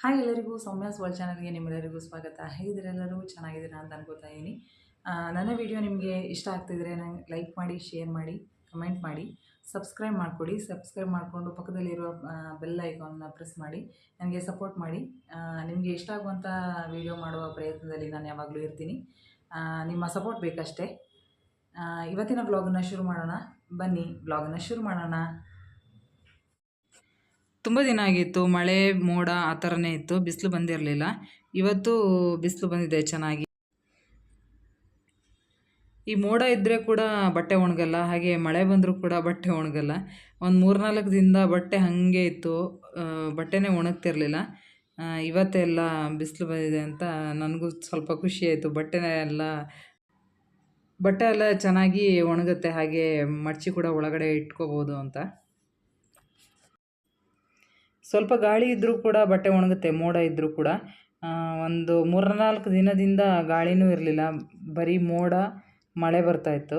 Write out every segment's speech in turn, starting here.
Hi ಎಲ್ಲರಿಗೂ Soumya's world ಚಾನಲ್ಗೆ ನಿಮ್ಮೆಲ್ಲರಿಗೂ ಸ್ವಾಗತ. ಹೇಗಿದ್ದೀರಾ? ಎಲ್ಲರೂ ಚೆನ್ನಾಗಿದ್ದೀರಾ ಅಂತ ಅನ್ಕೋತಾ ಇದ್ದೀನಿ. ನನ್ನ ವಿಡಿಯೋ ನಿಮಗೆ ಇಷ್ಟ ಆಗ್ತಿದ್ರೆ ನಂಗೆ ಲೈಕ್ ಮಾಡಿ, ಶೇರ್ ಮಾಡಿ, ಕಮೆಂಟ್ ಮಾಡಿ, ಸಬ್ಸ್ಕ್ರೈಬ್ ಮಾಡಿಕೊಡಿ. ಸಬ್ಸ್ಕ್ರೈಬ್ ಮಾಡಿಕೊಂಡು ಪಕ್ಕದಲ್ಲಿರುವ ಬೆಲ್ ಐಕಾನ್ನ ಪ್ರೆಸ್ ಮಾಡಿ ನನಗೆ ಸಪೋರ್ಟ್ ಮಾಡಿ. ನಿಮಗೆ ಇಷ್ಟ ಆಗುವಂಥ ವಿಡಿಯೋ ಮಾಡುವ ಪ್ರಯತ್ನದಲ್ಲಿ ನಾನು ಯಾವಾಗಲೂ ಇರ್ತೀನಿ. ನಿಮ್ಮ ಸಪೋರ್ಟ್ ಬೇಕಷ್ಟೇ. ಇವತ್ತಿನ ಬ್ಲಾಗನ್ನು ಶುರು ಮಾಡೋಣ. ಬನ್ನಿ ಬ್ಲಾಗನ್ನು ಶುರು ಮಾಡೋಣ. ತುಂಬ ದಿನ ಆಗಿತ್ತು, ಮಳೆ ಮೋಡ ಆ ಥರನೇ ಇತ್ತು, ಬಿಸಿಲು ಬಂದಿರಲಿಲ್ಲ. ಇವತ್ತು ಬಿಸಿಲು ಬಂದಿದೆ ಚೆನ್ನಾಗಿ. ಈ ಮೋಡ ಇದ್ದರೆ ಕೂಡ ಬಟ್ಟೆ ಒಣಗಲ್ಲ, ಹಾಗೆ ಮಳೆ ಬಂದರೂ ಕೂಡ ಬಟ್ಟೆ ಒಣಗಲ್ಲ. ಒಂದು 3-4 ದಿನದ ಬಟ್ಟೆ ಹಾಗೆ ಇತ್ತು, ಬಟ್ಟೆನೇ ಒಣಗ್ತಿರಲಿಲ್ಲ. ಇವತ್ತೆಲ್ಲ ಬಿಸಿಲು ಬಂದಿದೆ ಅಂತ ನನಗೂ ಸ್ವಲ್ಪ ಖುಷಿ ಆಯಿತು. ಬಟ್ಟೆ ಎಲ್ಲ ಚೆನ್ನಾಗಿ ಒಣಗುತ್ತೆ, ಹಾಗೆ ಮಡಚಿ ಕೂಡ ಒಳಗಡೆ ಇಟ್ಕೋಬೋದು ಅಂತ. ಸ್ವಲ್ಪ ಗಾಳಿ ಇದ್ದರೂ ಕೂಡ ಬಟ್ಟೆ ಒಣಗುತ್ತೆ, ಮೋಡ ಇದ್ದರೂ ಕೂಡ. ಒಂದು 3-4 ದಿನದಿಂದ ಗಾಳಿನೂ ಇರಲಿಲ್ಲ, ಬರೀ ಮೋಡ ಮಳೆ ಬರ್ತಾಯಿತ್ತು.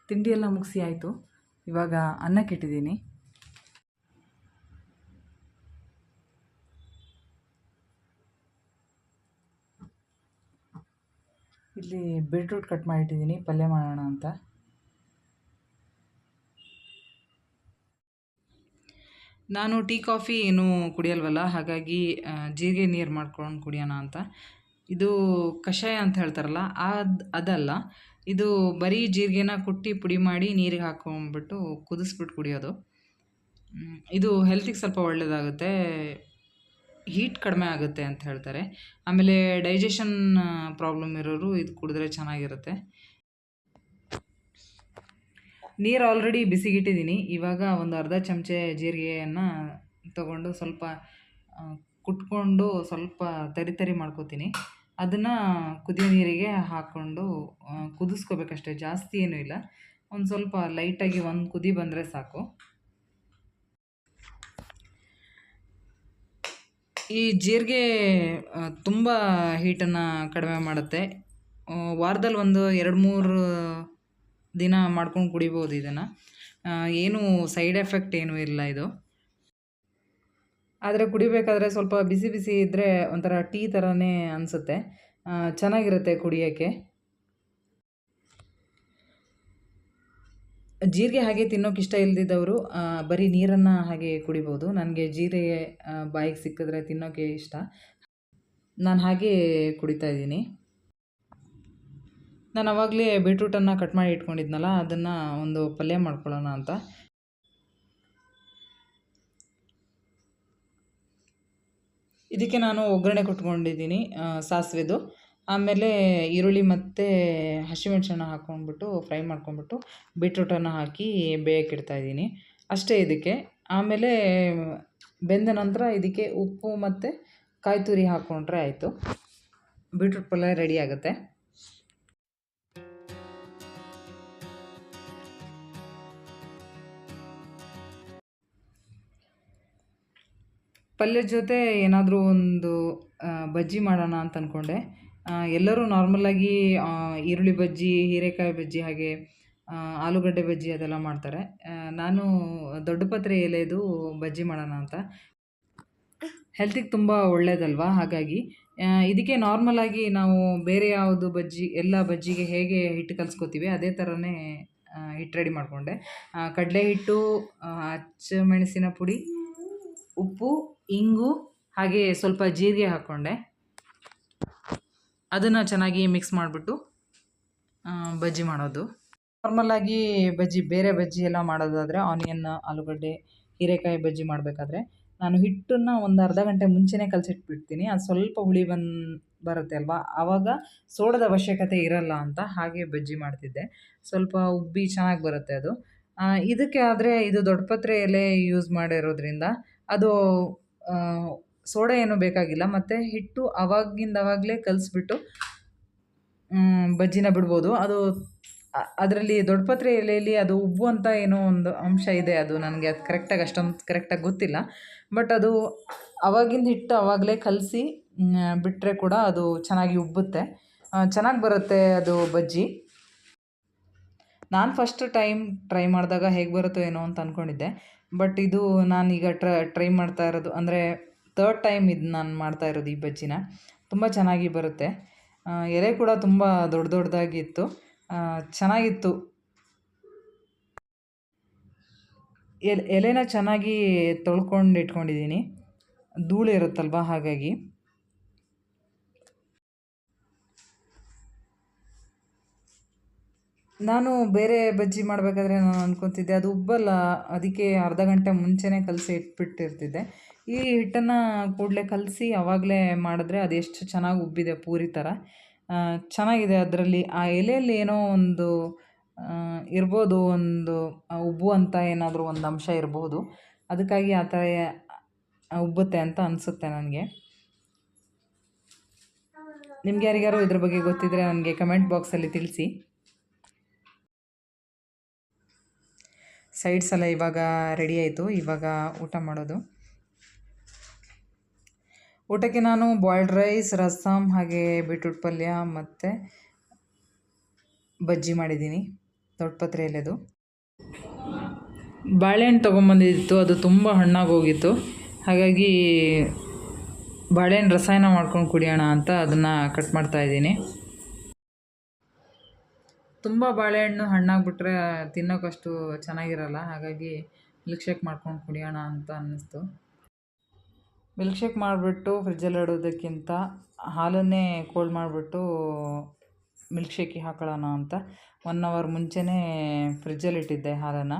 ತಿಂಡಿ ಎಲ್ಲ ಮುಗಿಸಿ ಆಯಿತು. ಇವಾಗ ಅನ್ನಕ್ಕಿಟ್ಟಿದ್ದೀನಿ. ಇಲ್ಲಿ ಬೀಟ್ರೂಟ್ ಕಟ್ ಮಾಡಿಟ್ಟಿದ್ದೀನಿ, ಪಲ್ಯ ಮಾಡೋಣ ಅಂತ. ನಾನು ಟೀ ಕಾಫಿ ಏನೂ ಕುಡಿಯಲ್ವಲ್ಲ, ಹಾಗಾಗಿ ಜೀರಿಗೆ ನೀರು ಮಾಡ್ಕೊಂಡು ಕುಡಿಯೋಣ ಅಂತ. ಇದು ಕಷಾಯ ಅಂತ ಹೇಳ್ತಾರಲ್ಲ, ಅದಲ್ಲ, ಇದು ಬರೀ ಜೀರಿಗೆನ ಕುಟ್ಟಿ ಪುಡಿ ಮಾಡಿ ನೀರಿಗೆ ಹಾಕ್ಕೊಂಬಿಟ್ಟು ಕುದಿಸ್ಬಿಟ್ಟು ಕುಡಿಯೋದು. ಇದು ಹೆಲ್ತಿಗೆ ಸ್ವಲ್ಪ ಒಳ್ಳೆಯದಾಗುತ್ತೆ, ಹೀಟ್ ಕಡಿಮೆ ಆಗುತ್ತೆ ಅಂತ ಹೇಳ್ತಾರೆ. ಆಮೇಲೆ ಡೈಜೆಷನ್ ಪ್ರಾಬ್ಲಮ್ ಇರೋರು ಇದು ಕುಡಿದ್ರೆ ಚೆನ್ನಾಗಿರುತ್ತೆ. ನೀರು ಆಲ್ರೆಡಿ ಬಿಸಿಗಿಟ್ಟಿದ್ದೀನಿ. ಇವಾಗ ಒಂದು ಅರ್ಧ ಚಮಚೆ ಜೀರಿಗೆಯನ್ನು ತಗೊಂಡು ಸ್ವಲ್ಪ ಕುಟ್ಕೊಂಡು ಸ್ವಲ್ಪ ತರಿ ಮಾಡ್ಕೋತೀನಿ. ಅದನ್ನು ಕುದಿಯೋ ನೀರಿಗೆ ಹಾಕ್ಕೊಂಡು ಕುದಿಸ್ಕೋಬೇಕಷ್ಟೇ, ಜಾಸ್ತಿ ಏನೂ ಇಲ್ಲ. ಒಂದು ಸ್ವಲ್ಪ ಲೈಟಾಗಿ ಒಂದು ಕುದಿ ಬಂದರೆ ಸಾಕು. ಈ ಜೀರಿಗೆ ತುಂಬ ಹೀಟನ್ನು ಕಡಿಮೆ ಮಾಡುತ್ತೆ. ವಾರದಲ್ಲಿ ಒಂದು 2-3 ದಿನ ಮಾಡ್ಕೊಂಡು ಕುಡಿಬೋದು ಇದನ್ನು. ಏನೂ ಸೈಡ್ ಎಫೆಕ್ಟ್ ಏನೂ ಇಲ್ಲ ಇದು. ಆದರೆ ಕುಡಿಬೇಕಾದ್ರೆ ಸ್ವಲ್ಪ ಬಿಸಿ ಬಿಸಿ ಇದ್ದರೆ ಒಂಥರ ಟೀ ಥರನೇ ಅನಿಸುತ್ತೆ, ಚೆನ್ನಾಗಿರುತ್ತೆ ಕುಡಿಯೋಕ್ಕೆ. ಜೀರಿಗೆ ಹಾಗೆ ತಿನ್ನೋಕೆ ಇಷ್ಟ ಇಲ್ಲದಿದ್ದವರು ಬರೀ ನೀರನ್ನು ಹಾಗೆ ಕುಡಿಬೋದು. ನನಗೆ ಜೀರಿಗೆ ಬಾಯಿಗೆ ಸಿಕ್ಕಿದ್ರೆ ತಿನ್ನೋಕ್ಕೆ ಇಷ್ಟ, ನಾನು ಹಾಗೆ ಕುಡಿತಾ ಇದ್ದೀನಿ. ನಾನು ಆವಾಗಲೇ ಬೀಟ್ರೂಟನ್ನು ಕಟ್ ಮಾಡಿ ಇಟ್ಕೊಂಡಿದ್ನಲ್ಲ, ಅದನ್ನು ಒಂದು ಪಲ್ಯ ಮಾಡ್ಕೊಳ್ಳೋಣ ಅಂತ. ಇದಕ್ಕೆ ನಾನು ಒಗ್ಗರಣೆ ಕೊಟ್ಕೊಂಡಿದ್ದೀನಿ, ಸಾಸಿವೆದು. ಆಮೇಲೆ ಈರುಳ್ಳಿ ಮತ್ತು ಹಸಿಮೆಣ್ಸನ್ನು ಹಾಕ್ಕೊಂಡ್ಬಿಟ್ಟು ಫ್ರೈ ಮಾಡ್ಕೊಂಡ್ಬಿಟ್ಟು ಬೀಟ್ರೂಟನ್ನು ಹಾಕಿ ಬೇಯಕ್ಕಿಡ್ತಾಯಿದ್ದೀನಿ ಅಷ್ಟೇ ಇದಕ್ಕೆ. ಆಮೇಲೆ ಬೆಂದ ನಂತರ ಇದಕ್ಕೆ ಉಪ್ಪು ಮತ್ತು ಕಾಯಿ ತುರಿ ಹಾಕ್ಕೊಂಡ್ರೆ ಆಯಿತು, ಬೀಟ್ರೂಟ್ ಪಲ್ಯ ರೆಡಿ ಆಗುತ್ತೆ. ಪಲ್ಯದ ಜೊತೆ ಏನಾದರೂ ಒಂದು ಬಜ್ಜಿ ಮಾಡೋಣ ಅಂತ ಅಂದ್ಕೊಂಡೆ. ಎಲ್ಲರೂ ನಾರ್ಮಲಾಗಿ ಈರುಳ್ಳಿ ಬಜ್ಜಿ, ಹೀರೆಕಾಯಿ ಬಜ್ಜಿ, ಹಾಗೆ ಆಲೂಗಡ್ಡೆ ಬಜ್ಜಿ ಅದೆಲ್ಲ ಮಾಡ್ತಾರೆ. ನಾನು ದೊಡ್ಡ ಪತ್ರೆ ಎಲೆದು ಬಜ್ಜಿ ಮಾಡೋಣ ಅಂತ. ಹೆಲ್ತಿಗೆ ತುಂಬ ಒಳ್ಳೆಯದಲ್ವಾ, ಹಾಗಾಗಿ ಇದಕ್ಕೆ ನಾರ್ಮಲಾಗಿ ನಾವು ಬೇರೆ ಯಾವುದು ಎಲ್ಲ ಬಜ್ಜಿಗೆ ಹೇಗೆ ಹಿಟ್ಟು ಕಲಿಸ್ಕೋತೀವಿ ಅದೇ ಥರನೇ ಹಿಟ್ಟು ರೆಡಿ ಮಾಡಿಕೊಂಡೆ. ಕಡಲೆ ಹಿಟ್ಟು, ಹಸಿಮೆಣಸಿನ ಪುಡಿ, ಉಪ್ಪು, ಇಂಗು, ಹಾಗೆ ಸ್ವಲ್ಪ ಜೀರಿಗೆ ಹಾಕ್ಕೊಂಡೆ. ಅದನ್ನು ಚೆನ್ನಾಗಿ ಮಿಕ್ಸ್ ಮಾಡಿಬಿಟ್ಟು ಬಜ್ಜಿ ಮಾಡೋದು. ನಾರ್ಮಲಾಗಿ ಬೇರೆ ಬಜ್ಜಿ ಎಲ್ಲ ಮಾಡೋದಾದರೆ ಆನಿಯನ್, ಆಲೂಗಡ್ಡೆ, ಹೀರೆಕಾಯಿ ಬಜ್ಜಿ ಮಾಡಬೇಕಾದ್ರೆ ನಾನು ಹಿಟ್ಟನ್ನು ಒಂದು ಅರ್ಧ ಗಂಟೆ ಮುಂಚೆನೇ ಕಲಸಿಟ್ಬಿಡ್ತೀನಿ. ಅದು ಸ್ವಲ್ಪ ಹುಳಿ ಬರುತ್ತೆ ಅಲ್ವಾ, ಆವಾಗ ಸೋಡದ ಅವಶ್ಯಕತೆ ಇರಲ್ಲ ಅಂತ ಹಾಗೆ ಬಜ್ಜಿ ಮಾಡ್ತಿದ್ದೆ. ಸ್ವಲ್ಪ ಉಬ್ಬಿ ಚೆನ್ನಾಗಿ ಬರುತ್ತೆ ಅದು. ಇದಕ್ಕೆ ಆದರೆ ಇದು ದೊಡ್ಡ ಪತ್ರೆ ಎಲೆ ಯೂಸ್ ಮಾಡಿರೋದ್ರಿಂದ ಅದು ಸೋಡಾ ಏನೂ ಬೇಕಾಗಿಲ್ಲ, ಮತ್ತು ಹಿಟ್ಟು ಆವಾಗಲೇ ಕಲಿಸ್ಬಿಟ್ಟು ಬಜ್ಜಿನ ಬಿಡ್ಬೋದು. ಅದರಲ್ಲಿ ದೊಡ್ಡಪತ್ರೆ ಎಲೆಯಲ್ಲಿ ಅದು ಉಬ್ಬು ಅಂತ ಏನೋ ಒಂದು ಅಂಶ ಇದೆ, ಅದು ನನಗೆ ಅದು ಅಷ್ಟೊಂದು ಕರೆಕ್ಟಾಗಿ ಗೊತ್ತಿಲ್ಲ. ಬಟ್ ಅದು ಆವಾಗಿಂದ ಹಿಟ್ಟು ಆವಾಗಲೇ ಕಲಸಿ ಬಿಟ್ಟರೆ ಕೂಡ ಅದು ಚೆನ್ನಾಗಿ ಉಬ್ಬುತ್ತೆ, ಚೆನ್ನಾಗಿ ಬರುತ್ತೆ ಅದು ಬಜ್ಜಿ. ನಾನು ಫಸ್ಟ್ ಟೈಮ್ ಟ್ರೈ ಮಾಡಿದಾಗ ಹೇಗೆ ಬರುತ್ತೋ ಏನೋ ಅಂತ ಅಂದ್ಕೊಂಡಿದ್ದೆ, ಬಟ್ ಇದು ನಾನೀಗ ಟ್ರೈ ಮಾಡ್ತಾ ಇರೋದು ಅಂದರೆ ಥರ್ಡ್ ಟೈಮ್ ಇದು ನಾನು ಮಾಡ್ತಾ ಇರೋದು ಈ ಬಜ್ಜಿನ. ತುಂಬ ಚೆನ್ನಾಗಿ ಬರುತ್ತೆ. ಎಲೆ ಕೂಡ ತುಂಬ ದೊಡ್ಡ ದೊಡ್ಡದಾಗಿತ್ತು. ಚೆನ್ನಾಗಿತ್ತು. ಎಲೆನ ಚೆನ್ನಾಗಿ ತೊಳ್ಕೊಂಡು ಇಟ್ಕೊಂಡಿದ್ದೀನಿ. ಧೂಳು ಇರುತ್ತಲ್ವ ಹಾಗಾಗಿ. ನಾನು ಬೇರೆ ಬಜ್ಜಿ ಮಾಡಬೇಕಾದ್ರೆ ನಾನು ಅಂದ್ಕೊತಿದ್ದೆ ಅದು ಉಬ್ಬಲ್ಲ, ಅದಕ್ಕೆ ಅರ್ಧ ಗಂಟೆ ಮುಂಚೆನೇ ಕಲಸಿ ಇಟ್ಬಿಟ್ಟಿರ್ತಿದ್ದೆ. ಈ ಹಿಟ್ಟನ್ನು ಕೂಡಲೇ ಕಲಸಿ ಆವಾಗಲೇ ಮಾಡಿದ್ರೆ ಅದೆಷ್ಟು ಚೆನ್ನಾಗಿ ಉಬ್ಬಿದೆ ಪೂರಿ ಥರ. ಚೆನ್ನಾಗಿದೆ. ಅದರಲ್ಲಿ ಆ ಎಲೆಯಲ್ಲಿ ಏನೋ ಒಂದು ಇರ್ಬೋದು, ಒಂದು ಉಬ್ಬುವಂಥ ಏನಾದರೂ ಒಂದು ಅಂಶ ಇರ್ಬೋದು. ಅದಕ್ಕಾಗಿ ಆ ಥರ ಉಬ್ಬುತ್ತೆ ಅಂತ ಅನಿಸುತ್ತೆ ನನಗೆ. ನಿಮ್ಗೆ ಯಾರಿಗಾರು ಇದ್ರ ಬಗ್ಗೆ ಗೊತ್ತಿದ್ದರೆ ನನಗೆ ಕಮೆಂಟ್ ಬಾಕ್ಸಲ್ಲಿ ತಿಳಿಸಿ. ಸೈಡ್ಸ್ ಎಲ್ಲ ಇವಾಗ ರೆಡಿ ಆಯಿತು. ಇವಾಗ ಊಟ ಮಾಡೋದು. ಊಟಕ್ಕೆ ನಾನು ಬಾಯ್ಲ್ಡ್ ರೈಸ್, ರಸಮ್, ಹಾಗೆ ಬೀಟ್ರೂಟ್ ಪಲ್ಯ ಮತ್ತು ಬಜ್ಜಿ ಮಾಡಿದ್ದೀನಿ ದೊಡ್ಡ ಪತ್ರೆಯಲ್ಲದು. ಬಾಳೆಹಣ್ಣು ತೊಗೊಂಬಂದಿತ್ತು, ಅದು ತುಂಬ ಹಣ್ಣಾಗೋಗಿತ್ತು. ಹಾಗಾಗಿ ಬಾಳೆಹಣ್ಣು ರಸಾಯನ ಮಾಡ್ಕೊಂಡು ಕುಡಿಯೋಣ ಅಂತ ಅದನ್ನು ಕಟ್ ಮಾಡ್ತಾಯಿದ್ದೀನಿ. ತುಂಬ ಬಾಳೆಹಣ್ಣು ಹಣ್ಣಾಗ್ಬಿಟ್ರೆ ತಿನ್ನೋಕ್ಕಷ್ಟು ಚೆನ್ನಾಗಿರಲ್ಲ. ಹಾಗಾಗಿ ಮಿಲ್ಕ್ ಶೇಕ್ ಮಾಡ್ಕೊಂಡು ಕುಡಿಯೋಣ ಅಂತ ಅನ್ನಿಸ್ತು. ಮಿಲ್ಕ್ ಶೇಕ್ ಮಾಡಿಬಿಟ್ಟು ಫ್ರಿಜ್ಜಲ್ಲಿ ಇಡೋದಕ್ಕಿಂತ ಹಾಲನ್ನೇ ಕೋಲ್ಡ್ ಮಾಡಿಬಿಟ್ಟು ಮಿಲ್ಕ್ ಶೇಕಿಗೆ ಹಾಕೊಳ್ಳೋಣ ಅಂತ 1 ಅವರ್ ಮುಂಚೆನೇ ಫ್ರಿಜ್ಜಲ್ಲಿ ಇಟ್ಟಿದ್ದೆ ಹಾಲನ್ನು.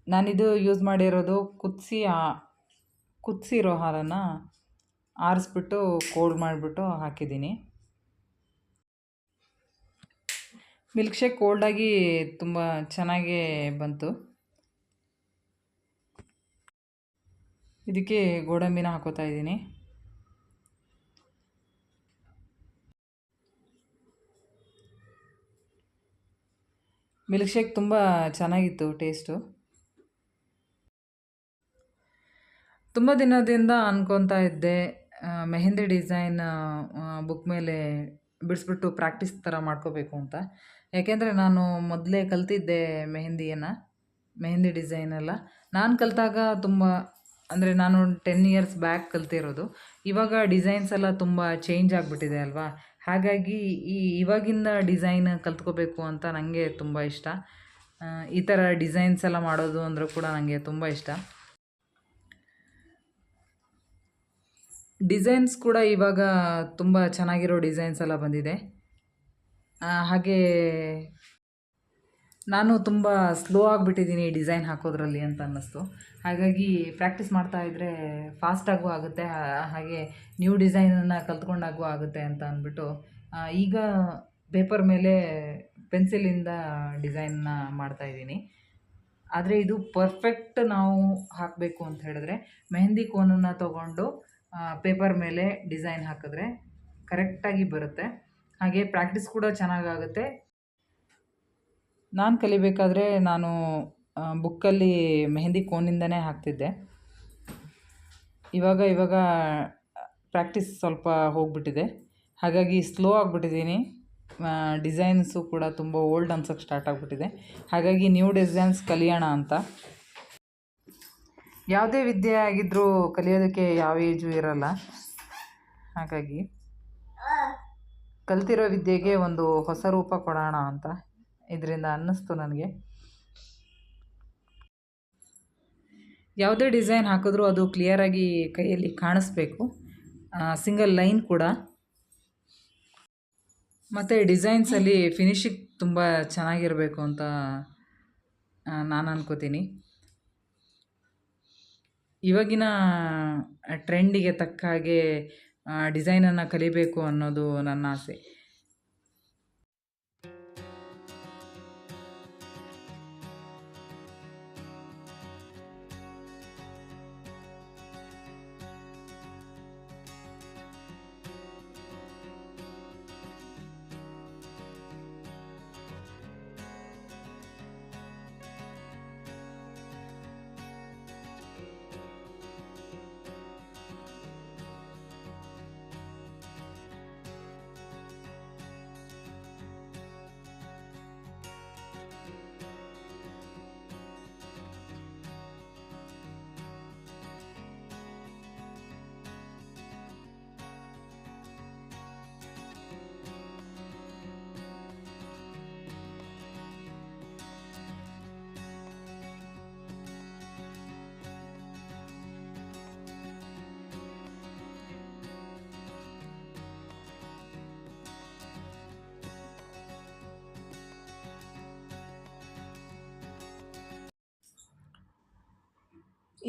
ನಾನಿದು ಯೂಸ್ ಮಾಡಿರೋದು ಕುದಿಸಿರೋ ಹಾಲನ್ನು ಆರಿಸ್ಬಿಟ್ಟು ಕೋಲ್ಡ್ ಮಾಡಿಬಿಟ್ಟು ಹಾಕಿದ್ದೀನಿ. ಮಿಲ್ಕ್ ಶೇಕ್ ಕೋಲ್ಡಾಗಿ ತುಂಬ ಚೆನ್ನಾಗೇ ಬಂತು. ಇದಕ್ಕೆ ಗೋಡಂಬಿನ ಹಾಕೋತಾ ಇದ್ದೀನಿ. ಮಿಲ್ಕ್ ಶೇಕ್ ತುಂಬ ಚೆನ್ನಾಗಿತ್ತು ಟೇಸ್ಟು. ತುಂಬ ದಿನದಿಂದ ಅಂದ್ಕೊತಾ ಇದ್ದೆ ಮೆಹಂದಿ ಡಿಸೈನ್ ಬುಕ್ ಮೇಲೆ ಬಿಡಿಸ್ಬಿಟ್ಟು ಪ್ರಾಕ್ಟೀಸ್ ಥರ ಮಾಡ್ಕೋಬೇಕು ಅಂತ. ಯಾಕೆಂದರೆ ನಾನು ಮೊದಲೇ ಕಲ್ತಿದ್ದೆ ಮೆಹಂದಿ ಡಿಸೈನೆಲ್ಲ. ನಾನು ಕಲಿತಾಗ ತುಂಬ ಅಂದರೆ ನಾನು 10 ಇಯರ್ಸ್ ಬ್ಯಾಕ್ ಕಲ್ತಿರೋದು. ಇವಾಗ ಡಿಸೈನ್ಸ್ ಎಲ್ಲ ತುಂಬ ಚೇಂಜ್ ಆಗಿಬಿಟ್ಟಿದೆ ಅಲ್ವಾ. ಹಾಗಾಗಿ ಇವಾಗಿಂದ ಡಿಸೈನ್ ಕಲ್ತ್ಕೋಬೇಕು ಅಂತ ನನಗೆ ತುಂಬ ಇಷ್ಟ. ಈ ಥರ ಡಿಸೈನ್ಸ್ ಎಲ್ಲ ಮಾಡೋದು ಅಂದರೂ ಕೂಡ ನನಗೆ ತುಂಬ ಇಷ್ಟ. ಡಿಸೈನ್ಸ್ ಕೂಡ ಇವಾಗ ತುಂಬ ಚೆನ್ನಾಗಿರೋ ಡಿಸೈನ್ಸ್ ಎಲ್ಲ ಬಂದಿದೆ. ಹಾಗೆ ನಾನು ತುಂಬ ಸ್ಲೋ ಆಗಿಬಿಟ್ಟಿದ್ದೀನಿ ಡಿಸೈನ್ ಹಾಕೋದ್ರಲ್ಲಿ ಅಂತ ಅನ್ನಿಸ್ತು. ಹಾಗಾಗಿ ಪ್ರಾಕ್ಟೀಸ್ ಮಾಡ್ತಾಯಿದ್ರೆ ಫಾಸ್ಟಾಗೂ ಆಗುತ್ತೆ, ಹಾಗೆ ನ್ಯೂ ಡಿಸೈನನ್ನು ಕಲ್ತ್ಕೊಂಡಾಗೂ ಆಗುತ್ತೆ ಅಂತ ಅಂದ್ಬಿಟ್ಟು ಈಗ ಪೇಪರ್ ಮೇಲೆ ಪೆನ್ಸಿಲಿಂದ ಡಿಸೈನ್ನ ಮಾಡ್ತಾಯಿದ್ದೀನಿ. ಆದರೆ ಇದು ಪರ್ಫೆಕ್ಟ್ ನಾವು ಹಾಕಬೇಕು ಅಂತ ಹೇಳಿದ್ರೆ ಮೆಹಂದಿ ಕೋನನ್ನು ತೊಗೊಂಡು ಪೇಪರ್ ಮೇಲೆ ಡಿಸೈನ್ ಹಾಕಿದ್ರೆ ಕರೆಕ್ಟಾಗಿ ಬರುತ್ತೆ. ಹಾಗೆ ಪ್ರಾಕ್ಟೀಸ್ ಕೂಡ ಚೆನ್ನಾಗಾಗುತ್ತೆ. ನಾನು ಕಲಿಬೇಕಾದ್ರೆ ನಾನು ಬುಕ್ಕಲ್ಲಿ ಮೆಹಂದಿ ಕೋನಿಂದನೇ ಹಾಕ್ತಿದ್ದೆ. ಇವಾಗ ಪ್ರಾಕ್ಟೀಸ್ ಸ್ವಲ್ಪ ಹೋಗಿಬಿಟ್ಟಿದೆ, ಹಾಗಾಗಿ ಸ್ಲೋ ಆಗಿಬಿಟ್ಟಿದ್ದೀನಿ. ಡಿಸೈನ್ಸು ಕೂಡ ತುಂಬ ಓಲ್ಡ್ ಅನ್ಸೋಕ್ಕೆ ಸ್ಟಾರ್ಟ್ ಆಗಿಬಿಟ್ಟಿದೆ. ಹಾಗಾಗಿ ನ್ಯೂ ಡಿಸೈನ್ಸ್ ಕಲಿಯೋಣ ಅಂತ. ಯಾವುದೇ ವಿದ್ಯೆ ಆಗಿದ್ದರೂ ಕಲಿಯೋದಕ್ಕೆ ಯಾವ ಏಜು ಇರೋಲ್ಲ. ಹಾಗಾಗಿ ಕಲ್ತಿರೋ ವಿದ್ಯೆಗೆ ಒಂದು ಹೊಸ ರೂಪ ಕೊಡೋಣ ಅಂತ ಇದರಿಂದ ಅನ್ನಿಸ್ತು ನನಗೆ. ಯಾವುದೇ ಡಿಸೈನ್ ಹಾಕಿದ್ರೂ ಅದು ಕ್ಲಿಯರಾಗಿ ಕೈಯಲ್ಲಿ ಕಾಣಿಸ್ಬೇಕು, ಸಿಂಗಲ್ ಲೈನ್ ಕೂಡ. ಮತ್ತು ಡಿಸೈನ್ಸಲ್ಲಿ ಫಿನಿಶಿಂಗ್ ತುಂಬ ಚೆನ್ನಾಗಿರಬೇಕು ಅಂತ ನಾನು ಅನ್ಕೋತೀನಿ. ಇವಾಗಿನ ಟ್ರೆಂಡಿಗೆ ತಕ್ಕ ಹಾಗೆ ಡಿಸೈನನ್ನು ಕಲಿಬೇಕು ಅನ್ನೋದು ನನ್ನ ಆಸೆ.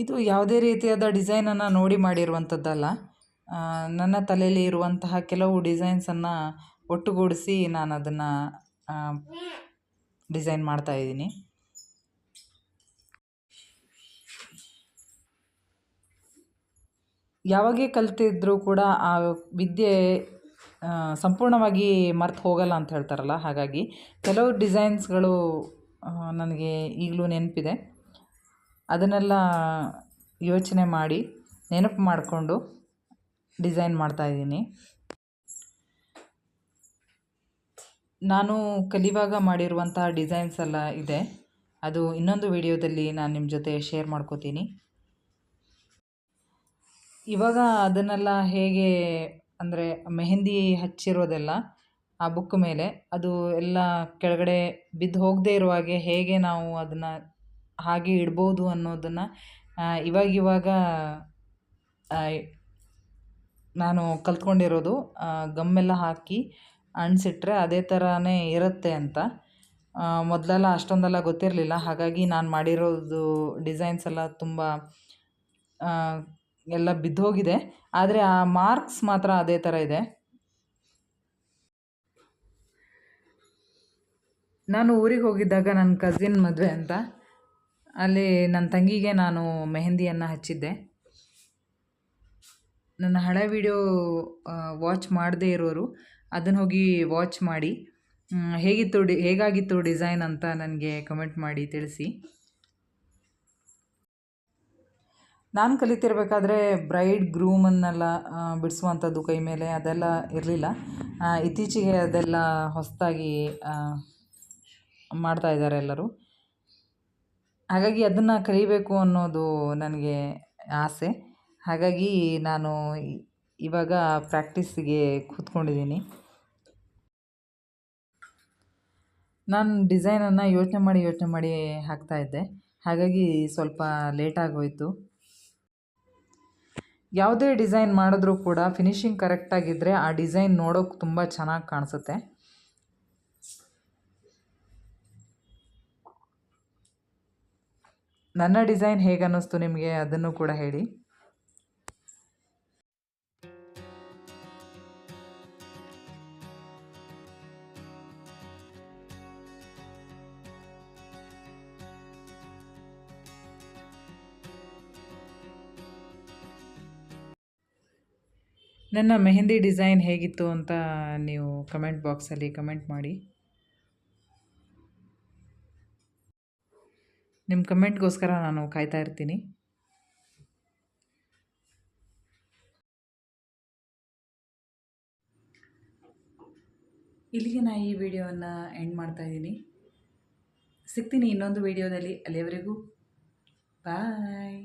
ಇದು ಯಾವುದೇ ರೀತಿಯಾದ ಡಿಸೈನನ್ನು ನೋಡಿ ಮಾಡಿರುವಂಥದ್ದಲ್ಲ. ನನ್ನ ತಲೆಯಲ್ಲಿ ಇರುವಂತಹ ಕೆಲವು ಡಿಸೈನ್ಸನ್ನು ಒಟ್ಟುಗೂಡಿಸಿ ನಾನು ಅದನ್ನು ಡಿಸೈನ್ ಮಾಡ್ತಾಯಿದ್ದೀನಿ. ಯಾವಾಗೇ ಕಲ್ತಿದ್ರೂ ಕೂಡ ಆ ವಿದ್ಯೆ ಸಂಪೂರ್ಣವಾಗಿ ಮರ್ತು ಹೋಗಲ್ಲ ಅಂತ ಹೇಳ್ತಾರಲ್ಲ, ಹಾಗಾಗಿ ಕೆಲವು ಡಿಸೈನ್ಸ್ಗಳು ನನಗೆ ಈಗಲೂ ನೆನಪಿದೆ. ಅದನ್ನೆಲ್ಲ ಯೋಚನೆ ಮಾಡಿ ನೆನಪು ಮಾಡಿಕೊಂಡು ಡಿಸೈನ್ ಮಾಡ್ತಾಯಿದ್ದೀನಿ. ನಾನು ಕಲಿಯುವಾಗ ಮಾಡಿರುವಂತಹ ಡಿಸೈನ್ಸ್ ಎಲ್ಲ ಇದೆ. ಅದು ಇನ್ನೊಂದು ವಿಡಿಯೋದಲ್ಲಿ ನಾನು ನಿಮ್ಮ ಜೊತೆ ಶೇರ್ ಮಾಡ್ಕೋತೀನಿ. ಇವಾಗ ಅದನ್ನೆಲ್ಲ ಹೇಗೆ ಅಂದರೆ ಮೆಹಂದಿ ಹಚ್ಚಿರೋದೆಲ್ಲ ಆ ಬುಕ್ ಮೇಲೆ ಅದು ಎಲ್ಲ ಕೆಳಗಡೆ ಬಿದ್ದು ಹೋಗದೇ ಇರೋ ಹಾಗೆ ಹೇಗೆ ನಾವು ಅದನ್ನು ಹಾಗೆ ಇಡ್ಬೋದು ಅನ್ನೋದನ್ನು ಇವಾಗ ನಾನು ಕಲ್ತ್ಕೊಂಡಿರೋದು. ಗಮ್ಮೆಲ್ಲ ಹಾಕಿ ಅಂಟಿಸಿಟ್ರೆ ಅದೇ ಥರನೇ ಇರುತ್ತೆ ಅಂತ. ಮೊದಲೆಲ್ಲ ಅಷ್ಟೊಂದೆಲ್ಲ ಗೊತ್ತಿರಲಿಲ್ಲ. ಹಾಗಾಗಿ ನಾನು ಮಾಡಿರೋದು ಡಿಸೈನ್ಸ್ ಎಲ್ಲ ತುಂಬ ಎಲ್ಲ ಬಿದ್ದೋಗಿದೆ. ಆದರೆ ಆ ಮಾರ್ಕ್ಸ್ ಮಾತ್ರ ಅದೇ ಥರ ಇದೆ. ನಾನು ಊರಿಗೆ ಹೋಗಿದ್ದಾಗ ನನ್ನ ಕಸಿನ್ ಮದುವೆ ಅಂತ ಅಲ್ಲಿ ನನ್ನ ತಂಗಿಗೆ ನಾನು ಮೆಹಂದಿಯನ್ನು ಹಚ್ಚಿದ್ದೆ. ನನ್ನ ಹಳೆ ವಿಡಿಯೋ ವಾಚ್ ಮಾಡದೇ ಇರೋರು ಅದನ್ನು ಹೋಗಿ ವಾಚ್ ಮಾಡಿ ಹೇಗಾಗಿತ್ತು ಡಿಸೈನ್ ಅಂತ ನನಗೆ ಕಮೆಂಟ್ ಮಾಡಿ ತಿಳಿಸಿ. ನಾನು ಕಲಿತಿರ್ಬೇಕಾದ್ರೆ ಬ್ರೈಡ್ ಗ್ರೂಮನ್ನೆಲ್ಲ ಬಿಡಿಸುವಂಥದ್ದು ಕೈ ಮೇಲೆ ಅದೆಲ್ಲ ಇರಲಿಲ್ಲ. ಇತ್ತೀಚೆಗೆ ಅದೆಲ್ಲ ಹೊಸದಾಗಿ ಮಾಡ್ತಾಯಿದ್ದಾರೆ ಎಲ್ಲರೂ. ಹಾಗಾಗಿ ಅದನ್ನು ಕಲಿಬೇಕು ಅನ್ನೋದು ನನಗೆ ಆಸೆ. ಹಾಗಾಗಿ ನಾನು ಇವಾಗ ಪ್ರಾಕ್ಟೀಸಿಗೆ ಕೂತ್ಕೊಂಡಿದ್ದೀನಿ. ನಾನು ಡಿಸೈನನ್ನು ಯೋಚನೆ ಮಾಡಿ ಹಾಕ್ತಾಯಿದ್ದೆ. ಹಾಗಾಗಿ ಸ್ವಲ್ಪ ಲೇಟಾಗೋಯಿತು. ಯಾವುದೇ ಡಿಸೈನ್ ಮಾಡಿದ್ರೂ ಕೂಡ ಫಿನಿಶಿಂಗ್ ಕರೆಕ್ಟಾಗಿದ್ದರೆ ಆ ಡಿಸೈನ್ ನೋಡೋಕೆ ತುಂಬ ಚೆನ್ನಾಗಿ ಕಾಣಿಸುತ್ತೆ. ನನ್ನ ಡಿಸೈನ್ ಹೇಗೆ ಅನ್ನಿಸ್ತು ನಿಮಗೆ ಅದನ್ನು ಕೂಡ ಹೇಳಿ. ನನ್ನ ಮೆಹಂದಿ ಡಿಸೈನ್ ಹೇಗಿತ್ತು ಅಂತ ನೀವು ಕಮೆಂಟ್ ಬಾಕ್ಸಲ್ಲಿ ಕಮೆಂಟ್ ಮಾಡಿ. ನಿಮ್ಮ ಕಮೆಂಟ್ಗೋಸ್ಕರ ನಾನು ಕಾಯ್ತಾ ಇರ್ತೀನಿ. ಇಲ್ಲಿಗೆ ನಾನು ಈ ವಿಡಿಯೋವನ್ನು ಎಂಡ್ ಮಾಡ್ತಾಯಿದ್ದೀನಿ. ಸಿಗ್ತೀನಿ ಇನ್ನೊಂದು ವಿಡಿಯೋದಲ್ಲಿ. ಅಲ್ಲಿಯವರೆಗೂ ಬಾಯ್.